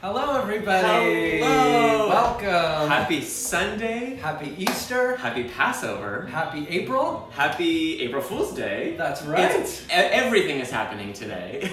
Hello, everybody. Hello. Welcome. Happy Sunday. Happy Easter. Happy Passover. Happy April. Happy April Fool's Day. That's right. Everything is happening today.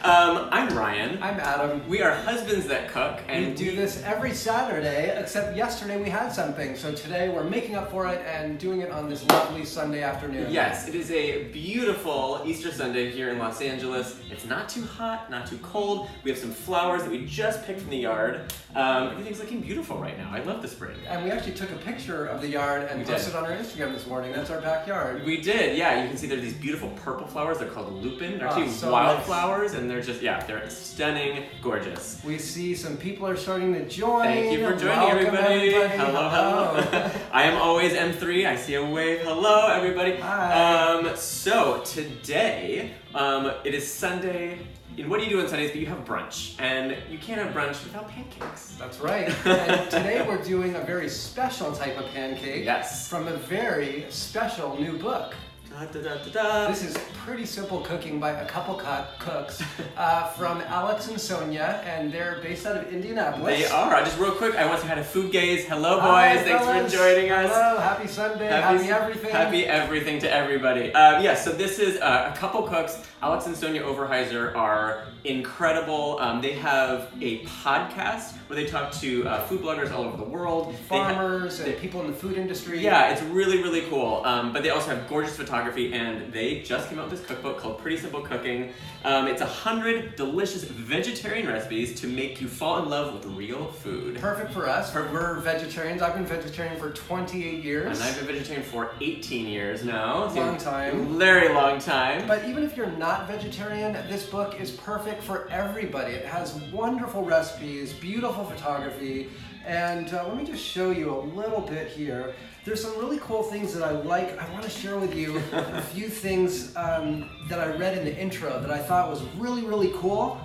I'm Ryan. I'm Adam. We are husbands that cook, and we do this every Saturday, except yesterday we had something. So today we're making up for it and doing it on this lovely Sunday afternoon. Yes, it is a beautiful Easter Sunday here in Los Angeles. It's not too hot, not too cold. We have some flowers that we just picked from the yard. Everything's looking beautiful right now. I love the spring. And we actually took a picture of the yard and posted on our Instagram this morning. That's our backyard. We did, yeah. You can see there are these beautiful purple flowers. They're called lupin. They're actually so wildflowers, and they're just, they're stunning, gorgeous. We see some people are starting to join. Thank you for joining, Welcome, everybody. Hello. I am always M3. I see a wave. Hello, everybody. Hi. So today, it is Sunday. And what do you do on Sundays? But you have brunch, and you can't have brunch without pancakes. That's right. And today we're doing a very special type of pancake. Yes. From a very special new book. Da, da, da, da, da. This is pretty simple cooking by a couple cooks from Alex and Sonja, and they're based out of Indianapolis. They are. Just real quick, I want to have a food gaze. Hello, boys. Hi, Thanks fellas. for joining us. Hello. Happy Sunday. Happy everything. Happy everything to everybody. So this is a couple cooks. Alex and Sonja Overhiser are incredible. They have a podcast where they talk to food bloggers all over the world. Farmers and people in the food industry. Yeah, it's really, really cool. But they also have gorgeous photography, and they just came out with this cookbook called Pretty Simple Cooking. It's 100 delicious vegetarian recipes to make you fall in love with real food. Perfect for us. We're vegetarians. I've been vegetarian for 28 years. And I've been vegetarian for 18 years now. Long time. Very long time. But even if you're not vegetarian, this book is perfect for everybody. It has wonderful recipes, beautiful photography, and let me just show you a little bit here. There's some really cool things that I like. I want to share with you a few things that I read in the intro that I thought was really, really cool.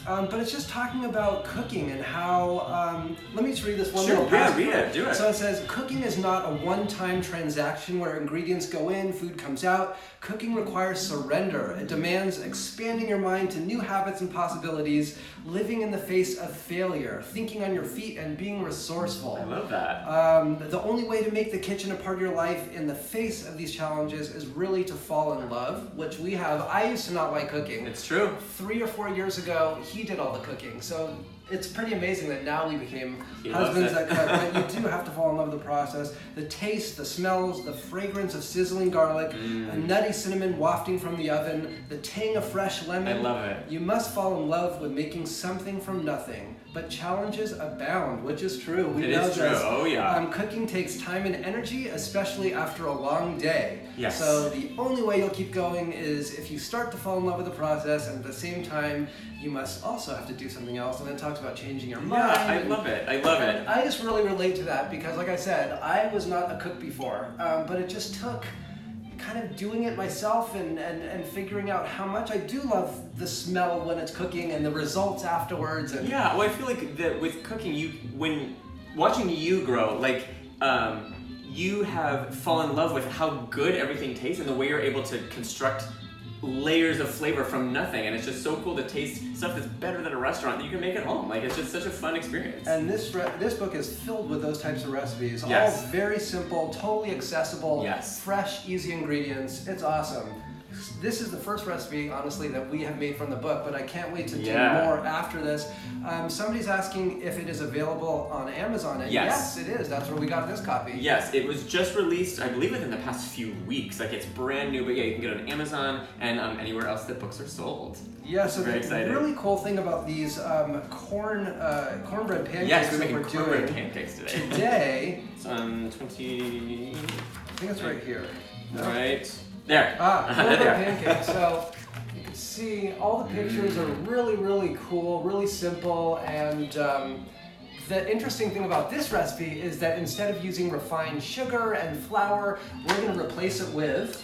But it's just talking about cooking and how, let me just read this one little passage. Read it, do it. So it says, cooking is not a one-time transaction where ingredients go in, food comes out. Cooking requires surrender. It demands expanding your mind to new habits and possibilities, living in the face of failure, thinking on your feet, and being resourceful. I love that. The only way to make the kitchen a part of your life in the face of these challenges is really to fall in love, which we have. I used to not like cooking. It's true. 3 or 4 years ago, he did all the cooking. So it's pretty amazing that now we became He husbands loves that cook. But you do have to fall in love with the process. The taste, the smells, the fragrance of sizzling garlic, a nutty cinnamon wafting from the oven, the tang of fresh lemon. I love it. You must fall in love with making something from nothing. But challenges abound, which is true. We know is true. this. Oh, yeah. Cooking takes time and energy, especially after a long day. Yes. So the only way you'll keep going is if you start to fall in love with the process, and at the same time, you must also have to do something else. And it talks about changing your mind. Yeah, I love it. I love it. I just really relate to that because, like I said, I was not a cook before, but it just took kind of doing it myself and figuring out how much I do love the smell when it's cooking and the results afterwards. And Yeah, well, I feel like that with cooking, when watching you grow, like you have fallen in love with how good everything tastes and the way you're able to construct layers of flavor from nothing, and it's just so cool to taste stuff that's better than a restaurant that you can make at home. Like, it's just such a fun experience. And this book is filled with those types of recipes. Yes. All very simple, totally accessible, Yes. fresh, easy ingredients. It's awesome. This is the first recipe, honestly, that we have made from the book, but I can't wait to do more after this. Somebody's asking if it is available on Amazon, and yes, it is. That's where we got this copy. Yes, it was just released, I believe, within the past few weeks. Like, it's brand new, but yeah, you can get it on Amazon and anywhere else that books are sold. Yeah, so Very the excited. really cool thing about these cornbread pancakes Yes, we're that making we're cornbread doing pancakes today. today, It's on 20... I think it's right here. No? Right there. Cornbread There. pancakes. So you can see all the pictures are really, really cool, really simple, and the interesting thing about this recipe is that instead of using refined sugar and flour, we're going to replace it with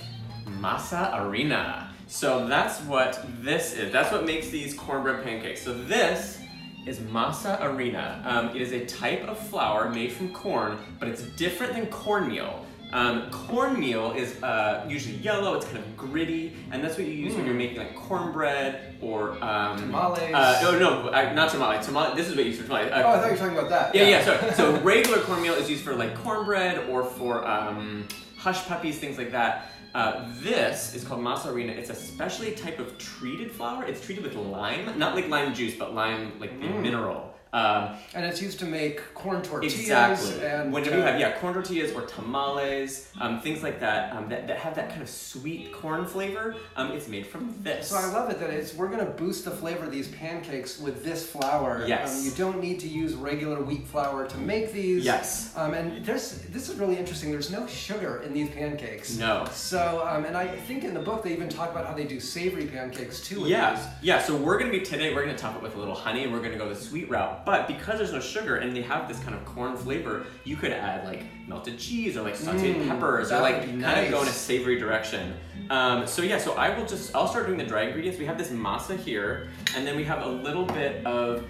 Masa harina. So that's what this is. That's what makes these cornbread pancakes. So this is masa harina. It is a type of flour made from corn, but it's different than cornmeal. Cornmeal is usually yellow. It's kind of gritty, and that's what you use when you're making like cornbread or tamales. Not tamales. This is what you use for tamales. I thought you were talking about that. Yeah. So regular cornmeal is used for like cornbread or for hush puppies, things like that. This is called masa harina. It's a specially type of treated flour. It's treated with lime, not like lime juice, but lime like the mineral. And it's used to make corn tortillas. Exactly. And whenever you have corn tortillas or tamales, things like that, that have that kind of sweet corn flavor, it's made from this. So I love it that we're going to boost the flavor of these pancakes with this flour. Yes. You don't need to use regular wheat flour to make these. Yes. And this is really interesting. There's no sugar in these pancakes. No. So and I think in the book they even talk about how they do savory pancakes too. With Yeah. these. Yeah. So we're going to top it with a little honey, and we're going to go the sweet route. But because there's no sugar and they have this kind of corn flavor, you could add like melted cheese or like sauteed peppers or like kind of go in a savory direction. So I'll start doing the dry ingredients. We have this masa here, and then we have a little bit of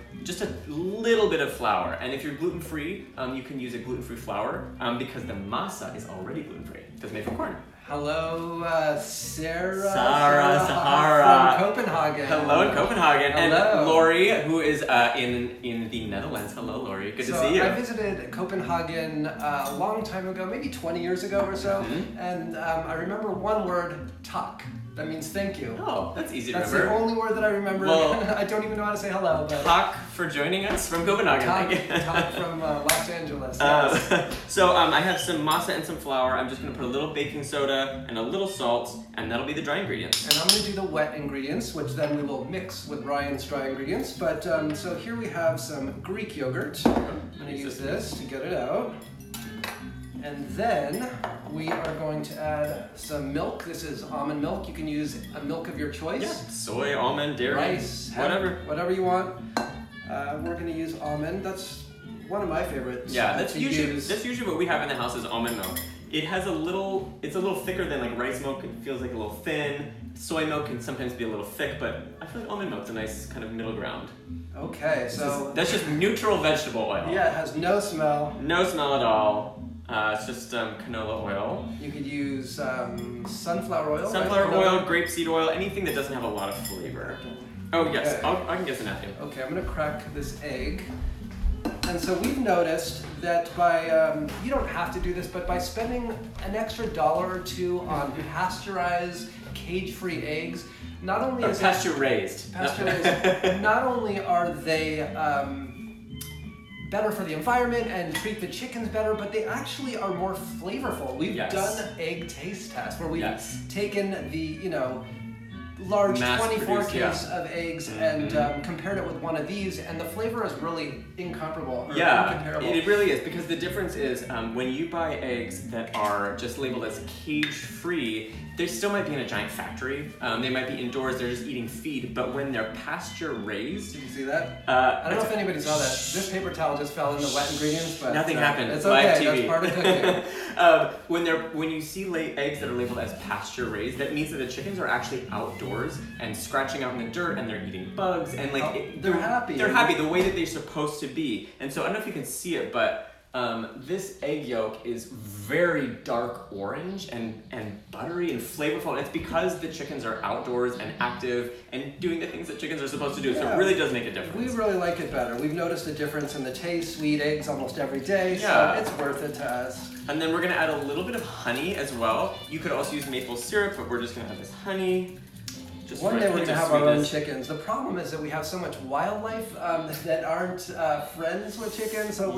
flour. And if you're gluten-free, you can use a gluten-free flour because the masa is already gluten-free. It's made from corn. Hello, Sarah Sahara from Copenhagen. Hello in Copenhagen. Hello. And Lori, who is in the Netherlands. Hello, Lori. Good to see you. I visited Copenhagen a long time ago, maybe 20 years ago or so, and I remember one word, tak. That means thank you. Oh, that's easy to That's remember. the only word that I remember. Well, I don't even know how to say hello. But Tak for joining us from Copenhagen. Tak from Los Angeles. Yes. So I have some masa and some flour. I'm just going to put a little baking soda and a little salt, and that'll be the dry ingredients. And I'm going to do the wet ingredients, which then we will mix with Ryan's dry ingredients. But so here we have some Greek yogurt. I'm going to use this to get it out. And then we are going to add some milk. This is almond milk. You can use a milk of your choice. Yeah, soy, almond, dairy, rice, hemp, whatever you want. We're going to use almond. That's one of my favorites. Yeah, that's usually what we have in the house is almond milk. It's a little thicker than like rice milk. It feels like a little thin. Soy milk can sometimes be a little thick, but I feel like almond milk's a nice kind of middle ground. Okay, so that's just neutral vegetable oil. Yeah, it has no smell. No smell at all. It's just canola oil. You could use sunflower oil. Sunflower oil, grapeseed oil, anything that doesn't have a lot of flavor. Oh yes, Okay. I can guess a napkin. Okay, I'm gonna crack this egg. And so we've noticed that by, you don't have to do this, but by spending an extra $1 or $2 on pasteurized, cage-free eggs, not only is pasture-raised. Not only are they better for the environment and treat the chickens better, but they actually are more flavorful. We've done egg taste tests where we've taken the, large 24 case of eggs and compared it with one of these, and the flavor is really incomparable. Incomparable. It really is, because the difference is when you buy eggs that are just labeled as cage-free, they still might be in a giant factory. They might be indoors, they're just eating feed, but when they're pasture-raised... Did you see that? I don't know if anybody saw that. This paper towel just fell in the wet ingredients, but... Nothing happened. It's okay, Live TV. that's part of cooking. When you see eggs that are labeled as pasture-raised, that means that the chickens are actually outdoors and scratching out in the dirt, and they're eating bugs, and they're happy. They're happy the way that they're supposed to be. And so I don't know if you can see it, but this egg yolk is very dark orange and buttery and flavorful. And it's because the chickens are outdoors and active and doing the things that chickens are supposed to do. So it really does make a difference. We really like it better. We've noticed a difference in the taste. We eat eggs almost every day, so it's worth it to us. And then we're gonna add a little bit of honey as well. You could also use maple syrup, but we're just gonna have this honey. One day we're going to have our own chickens. The problem is that we have so much wildlife that aren't friends with chickens. So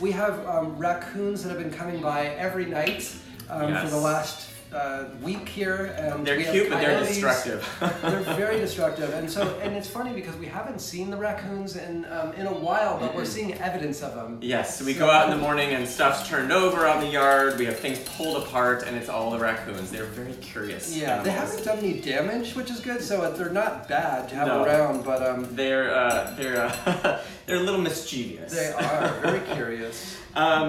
we have raccoons that have been coming by every night for the last week here. And they're cute, but they're destructive. They're very destructive. And it's funny because we haven't seen the raccoons in a while, but we're seeing evidence of them. Yes, so we go out in the morning and stuff's turned over out in the yard. We have things pulled apart, and it's all the raccoons. They're very curious. Yeah, they haven't done any damage, which is good. So they're not bad to have around, but they're a little mischievous. They are very curious.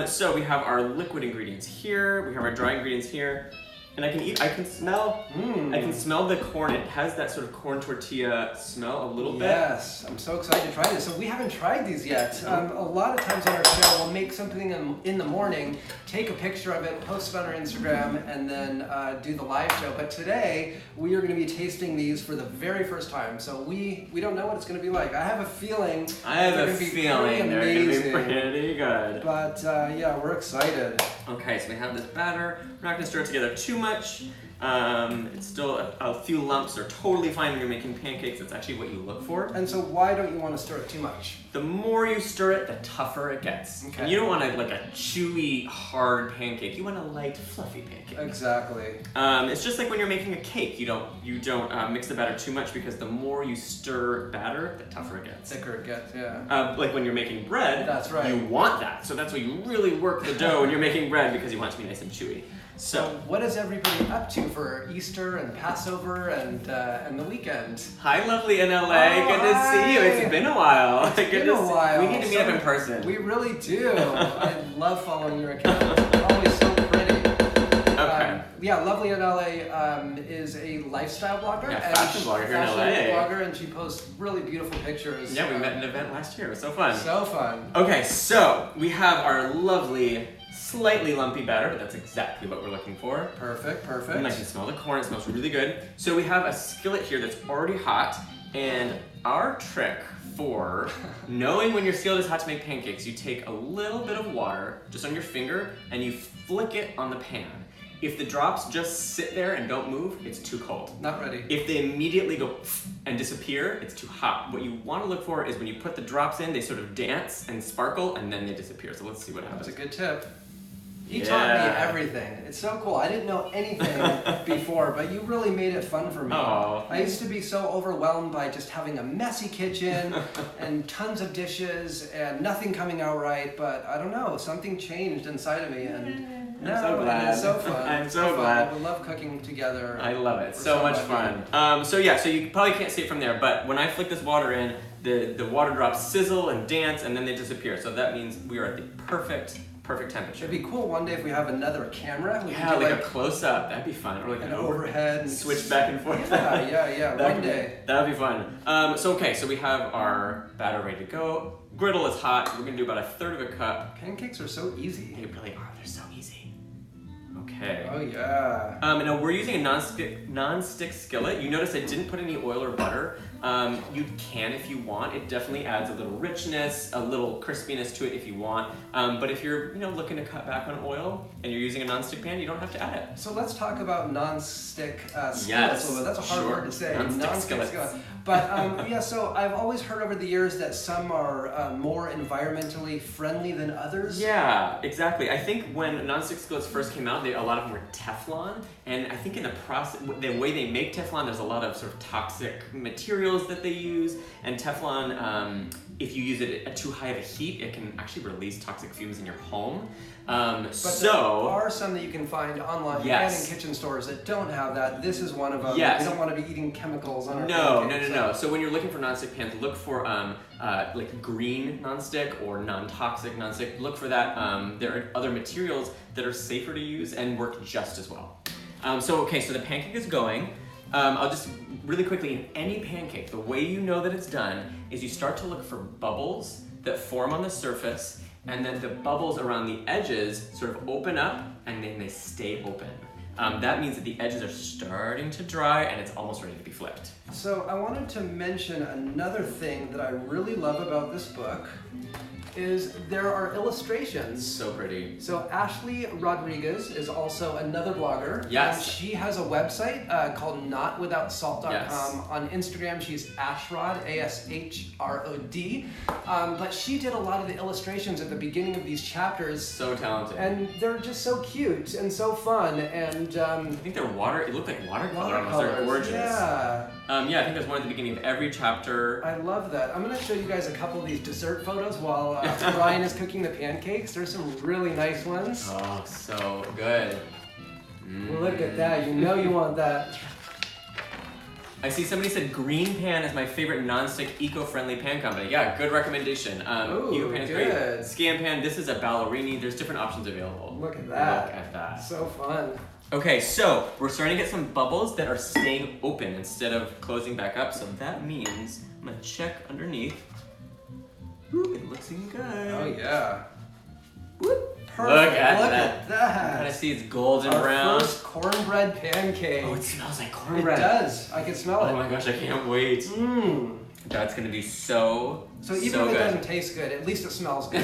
So we have our liquid ingredients here. We have our dry ingredients here. And I can smell the corn. It has that sort of corn tortilla smell a little bit. Yes, I'm so excited to try this. So we haven't tried these yet. A lot of times on our show, we'll make something in the morning, take a picture of it, post it on our Instagram, and then do the live show. But today, we are going to be tasting these for the very first time. So we don't know what it's going to be like. I have a feeling they're going to be pretty good. But yeah, we're excited. Okay, so we have this batter. We're not going to stir it together too much. It's still a few lumps are totally fine when you're making pancakes. That's actually what you look for. And so why don't you want to stir it too much? The more you stir it, the tougher it gets. Okay. And you don't want a chewy, hard pancake. You want a light, fluffy pancake. Exactly. It's just like when you're making a cake. You don't mix the batter too much because the more you stir batter, the tougher it gets. Thicker it gets, yeah. Like when you're making bread, that's right. You want that. So that's why you really work the dough when you're making bread because you want it to be nice and chewy. So what is everybody up to for Easter and Passover and the weekend? Hi, lovely in LA. Good to see you. It's been a while. It's been a while. We need to meet up in person. We really do. I love following your account. It's always so pretty. Okay. Yeah, lovely in LA is a lifestyle blogger. Yeah, fashion blogger here in LA. Fashion blogger, and she posts really beautiful pictures. Yeah, we met at an event last year. It was so fun. So fun. Okay, so we have our lovely, slightly lumpy batter, but that's exactly what we're looking for. Perfect. And I can smell the corn. It smells really good. So we have a skillet here that's already hot, and our trick for knowing when your skillet is hot to make pancakes, you take a little bit of water just on your finger and you flick it on the pan. If the drops just sit there and don't move, it's too cold. Not ready. If they immediately go and disappear, it's too hot. What you want to look for is when you put the drops in, they sort of dance and sparkle and then they disappear. So let's see what happens. That's a good tip. You taught me everything. It's so cool. I didn't know anything before, but you really made it fun for me. Oh, I used to be so overwhelmed by just having a messy kitchen and tons of dishes and nothing coming out right, but I don't know, something changed inside of me, and I'm so glad. It's so fun. I'm so glad. We love cooking together. I love it. So much fun. So you probably can't see it from there, but when I flick this water in, the water drops sizzle and dance, and then they disappear. So that means we are at the perfect temperature. It'd be cool one day if we have another camera. We can do like a close-up. That'd be fun. Or like an overhead. And switch back and forth. Yeah. One day. That'd be fun. So we have our batter ready to go. Griddle is hot. We're gonna do about 1/3 of a cup. Pancakes are so easy. They really are. They're so easy. Okay. Oh yeah. Now we're using a non-stick skillet. You notice I didn't put any oil or butter. You can if you want. It definitely adds a little richness, a little crispiness to it if you want. But if you're looking to cut back on oil and you're using a non-stick pan, you don't have to add it. So let's talk about non-stick skillets. Yes. That's a hard word to say. Non-stick skillets. But so I've always heard over the years that some are more environmentally friendly than others. Yeah, exactly. I think when non-stick skillets first came out, a lot of them were Teflon, and I think in the process, the way they make Teflon, there's a lot of sort of toxic materials that they use, and Teflon, if you use it at too high of a heat, it can actually release toxic fumes in your home. But there are some that you can find online and in kitchen stores that don't have that. This is one of them. Yes. We don't want to be eating chemicals on our pancakes. No. So when you're looking for non-stick pans, look for like green non-stick or non-toxic non-stick. Look for that. There are other materials that are safer to use and work just as well. So the pancake is going. I'll just really quickly, in any pancake, the way you know that it's done is you start to look for bubbles that form on the surface, and then the bubbles around the edges sort of open up and then they stay open. That means that the edges are starting to dry and it's almost ready to be flipped. So I wanted to mention another thing that I really love about this book is there are illustrations. So pretty. So Ashley Rodriguez is also another blogger. Yes. And she has a website called notwithoutsalt.com. Yes. On Instagram, she's Ashrod, ASHROD. But she did a lot of the illustrations at the beginning of these chapters. So talented. And they're just so cute and so fun. And I think they're it looked like watercolor almost. They're gorgeous. Yeah. I think there's one at the beginning of every chapter. I love that. I'm going to show you guys a couple of these dessert photos while Ryan is cooking the pancakes. There's some really nice ones. Oh, so good. Look at that. You know you want that. I see somebody said Green Pan is my favorite non-stick eco-friendly pan company. Yeah, good recommendation. Ooh, Pan is good. great. Scan Pan, this is a ballerini. There's different options available. Look at that. Look at that. So fun. Okay, so we're starting to get some bubbles that are staying open instead of closing back up. So that means I'm gonna check underneath. Ooh, it looks good. Oh yeah. Whoop. Perfect. Look at that. that. I see it's golden Our brown. first cornbread pancake. Oh, it smells like It cornbread. does. I can smell it. Oh my gosh, I can't wait. Mmm. That's gonna be so even if it doesn't taste good, at least it smells good.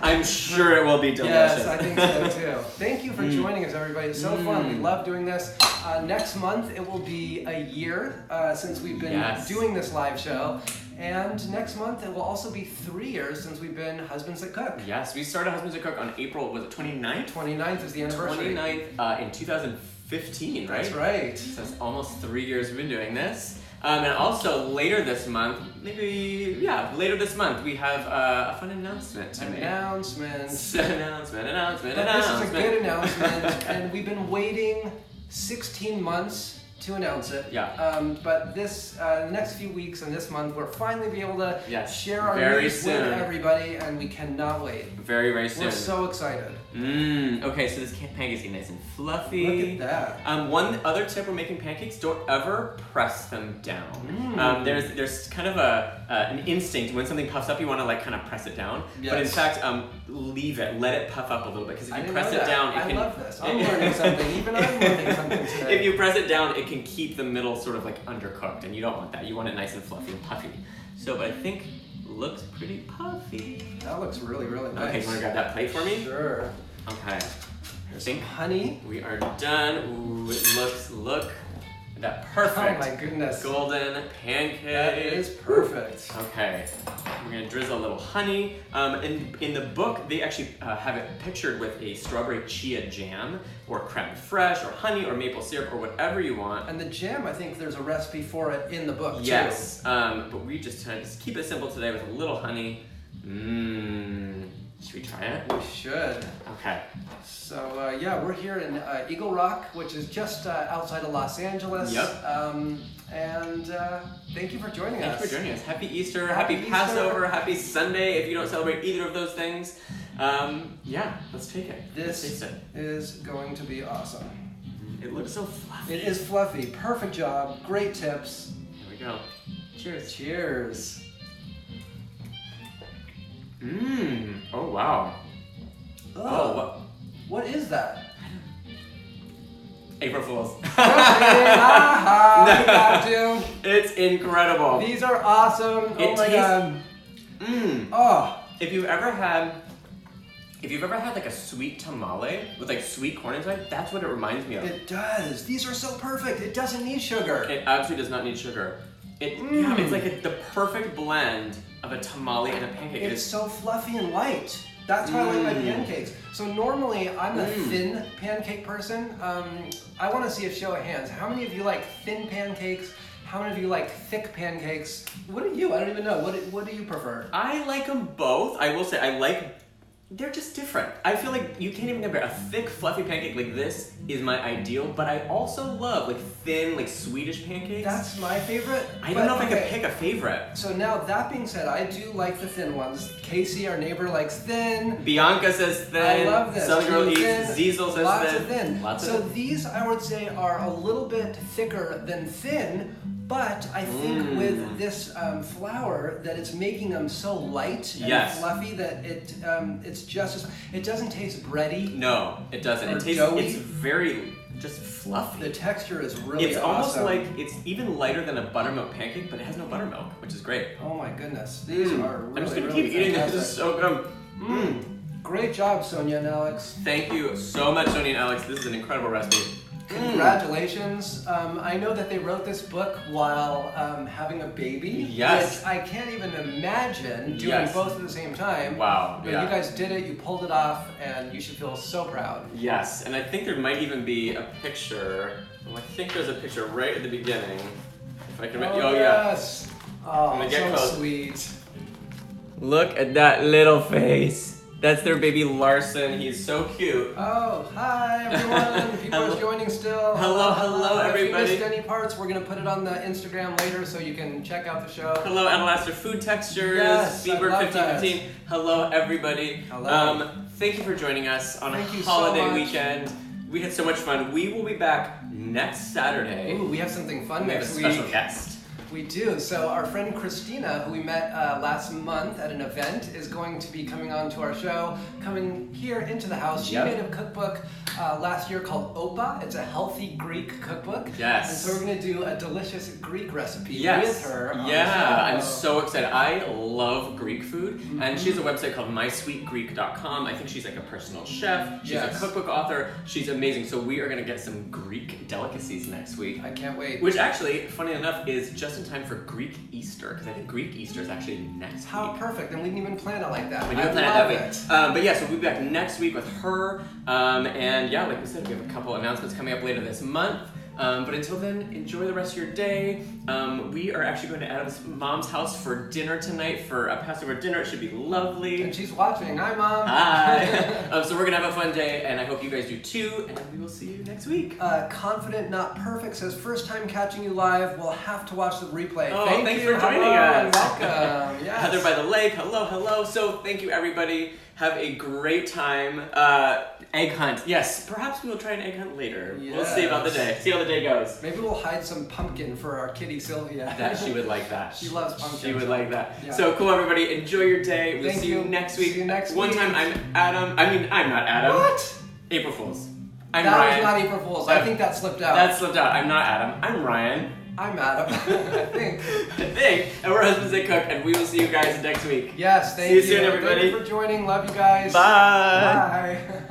I'm sure it will be delicious. Yes, I think so too. Thank you for joining us, everybody. It's so fun. We love doing this. Next month, it will be a year since we've been doing this live show. And next month, it will also be 3 years since we've been Husbands That Cook. Yes, we started Husbands That Cook on April, was it 29th? 29th is the anniversary. 29th in 2015, right? That's right. So it's almost 3 years we've been doing this. And also later this month, later this month, we have a fun announcement to make. Announcement. Announcement. This is a good announcement, and we've been waiting 16 months to announce it. Yeah. But this, the next few weeks and this month, we'll finally be able to share our news with everybody, and we cannot wait. Very, very soon. We're so excited. Okay, so this pancake's getting nice and fluffy. Look at that. One other tip when making pancakes, don't ever press them down. There's kind of an instinct when something puffs up, you want to like kind of press it down. Yes. But in fact, leave it, let it puff up a little bit, because if you press it down, I love this. I'm learning something. Even I'm learning something today. If you press it down, it can keep the middle sort of like undercooked, and you don't want that. You want it nice and fluffy and puffy. So, but I think looks pretty puffy. That looks really, really nice. Okay, you want to grab that plate for me? Sure. Okay. Here's some honey. We are done. Ooh, it look at that perfect. Oh my goodness. Golden pancake. That is perfect. Okay. We're gonna drizzle a little honey. In the book, they actually have it pictured with a strawberry chia jam, or creme fraiche, or honey, or maple syrup, or whatever you want. And the jam, I think there's a recipe for it in the book too. Yes. But we just keep it simple today with a little honey. Should we try it? We should. Okay. So yeah, we're here in Eagle Rock, which is just outside of Los Angeles. Yep. And thank you for joining us. Thanks for joining us. Happy Easter, happy Passover, happy Sunday if you don't celebrate either of those things. Yeah, let's take it. This is going to be awesome. It looks so fluffy. It is fluffy. Perfect job. Great tips. Here we go. Cheers. Cheers. Oh, wow. Oh, what is that? April Fools. We got to. It's incredible. These are awesome. Oh my god. Oh. If you've ever had like a sweet tamale with like sweet corn inside, that's what it reminds me of. It does. These are so perfect. It doesn't need sugar. It absolutely does not need sugar. It's like the perfect blend of a tamale and a pancake. It's so fluffy and light. That's why I like my pancakes. So normally I'm a thin pancake person. I want to see a show of hands. How many of you like thin pancakes? How many of you like thick pancakes? What do you? I don't even know. What do you prefer? I like them both. I will say they're just different. I feel like you can't even compare. A thick, fluffy pancake like this is my ideal, but I also love like thin, like Swedish pancakes. That's my favorite. I don't know if I could pick a favorite. So now that being said, I do like the thin ones. Casey, our neighbor, likes thin. Bianca says thin. I love this. Southern Girl eats. Thin, Ziesel says lots thin. Of thin. Lots so of thin. These, I would say, are a little bit thicker than thin. But I think with this flour that it's making them so light and fluffy that it's just it doesn't taste bready. No, it doesn't. It's very just fluffy. The texture is really It's almost awesome. like it's even lighter than a buttermilk pancake, but it has no buttermilk, which is great. Oh my goodness, these are really, I'm just gonna really keep eating fantastic. this. This is so good. Great job, Sonja and Alex. Thank you so much, Sonja and Alex. This is an incredible recipe. Congratulations. I know that they wrote this book while having a baby. Yes. Which I can't even imagine doing both at the same time. Wow. But you guys did it, you pulled it off, and you should feel so proud. Yes, and I think there might even be a picture. Well, I think there's a picture right at the beginning. If I can yes. Oh, I'm gonna get so close. sweet. Look at that little face. That's their baby Larson. He's so cute. Oh, hi everyone. People are joining still. Hello, everybody. If you missed any parts, we're going to put it on the Instagram later so you can check out the show. Hello, Adelaster Food Textures. Yes, Beaver 1515. Hello, everybody. Hello. Thank you for joining us on a Thank you so holiday much. weekend. We had so much fun. We will be back next Saturday. Ooh, we have something fun We have a next special week. guest. We do. So our friend Christina, who we met last month at an event, is going to be coming on to our show, coming here into the house. She made a cookbook last year called Opa. It's a healthy Greek cookbook. Yes. And so we're going to do a delicious Greek recipe with her on the Yeah, show. I'm so excited. I love Greek food, and she has a website called mysweetgreek.com. I think she's like a personal chef. She's a cookbook author. She's amazing. So we are going to get some Greek delicacies next week. I can't wait. Which actually, funny enough, is just in time for Greek Easter, because I think Greek Easter is actually next How week. perfect, and we didn't even plan it like that. We didn't plan it that way. But yeah, so we'll be back next week with her. And yeah, like we said, we have a couple announcements coming up later this month. But until then, enjoy the rest of your day. We are actually going to Adam's mom's house for dinner tonight for a Passover dinner. It should be lovely. And she's watching. Hi, Mom. Hi. So we're going to have a fun day, and I hope you guys do too. And we will see you next week. Confident Not Perfect says, first time catching you live. We'll have to watch the replay. Oh, Thanks for joining us. Welcome. Yes. Heather by the Lake. Hello, hello. So thank you, everybody. Have a great time. Egg hunt. Yes, perhaps we will try an egg hunt later. Yes. We'll see about the day. See how the day goes. Maybe we'll hide some pumpkin for our kitty Sylvia. That she would like that. She loves pumpkin. She would like that. Yeah. So cool, everybody. Enjoy your day. We'll see you next week. See you next One week. time I'm Adam. I'm not Adam. What? April Fools. I'm That Ryan. was not April Fool's. I think that slipped out. That slipped out. I'm not Adam. I'm Ryan. I'm Adam. I think. And we're Husbands That Cook, and we will see you guys next week. Yes, thank See you. you soon, everybody. Thank you for joining. Love you guys. Bye. Bye.